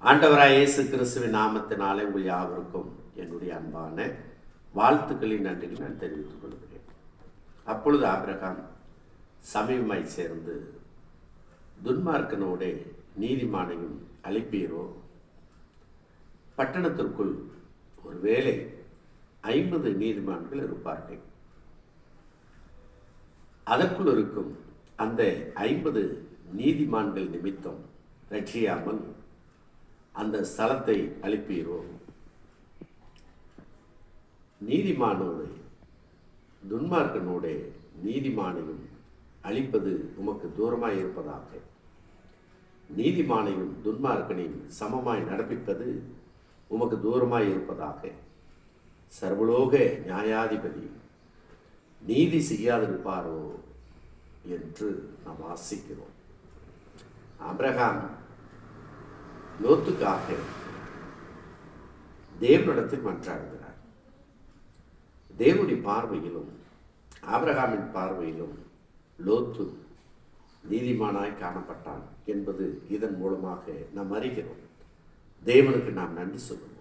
ஆண்டவராய் இயேசு கிறிஸ்துவின் நாமத்தினாலே உங்கள் யாவருக்கும் என்னுடைய அன்பான வாழ்த்துக்களின் நன்றியை நான் தெரிவித்துக் கொள்கிறேன். அப்பொழுது ஆபிரகாம் சமீபமாய் சேர்ந்து துன்மார்க்கனோடே நீதிமானையும் அழிப்பீரோ, பட்டணத்திற்குள் ஒருவேளை 50 நீதிமான்கள் இருப்பார்கள். அதற்குள் இருக்கும் அந்த 50 நீதிமான்கள் நிமித்தம் ரட்சியாமல் அந்த ஸ்தலத்தை அழிப்பீரோ? நீதிமானோடு துன்மார்க்கனோடு நீதிமானையும் அழிப்பது உமக்கு தூரமாய் இருப்பதாக, நீதிமானையும் துன்மார்க்கனையும் சமமாய் நடப்பிப்பது உமக்கு தூரமாய் இருப்பதாக. சர்வலோக நியாயாதிபதி நீதி செய்யாதிருப்பாரோ என்று நாம் வாசிக்கிறோம். ஆபிரகாம் லோத்துக்காக தேவனிடத்தில் மன்றாடுகிறார். தேவனுடைய பார்வையிலும் ஆபிரகாமின் பார்வையிலும் லோத்து நீதிமானாய் காணப்பட்டான் என்பது இதன் மூலமாக நாம் அறிகிறோம். தேவனுக்கு நாம் நன்றி சொல்லுவோம்.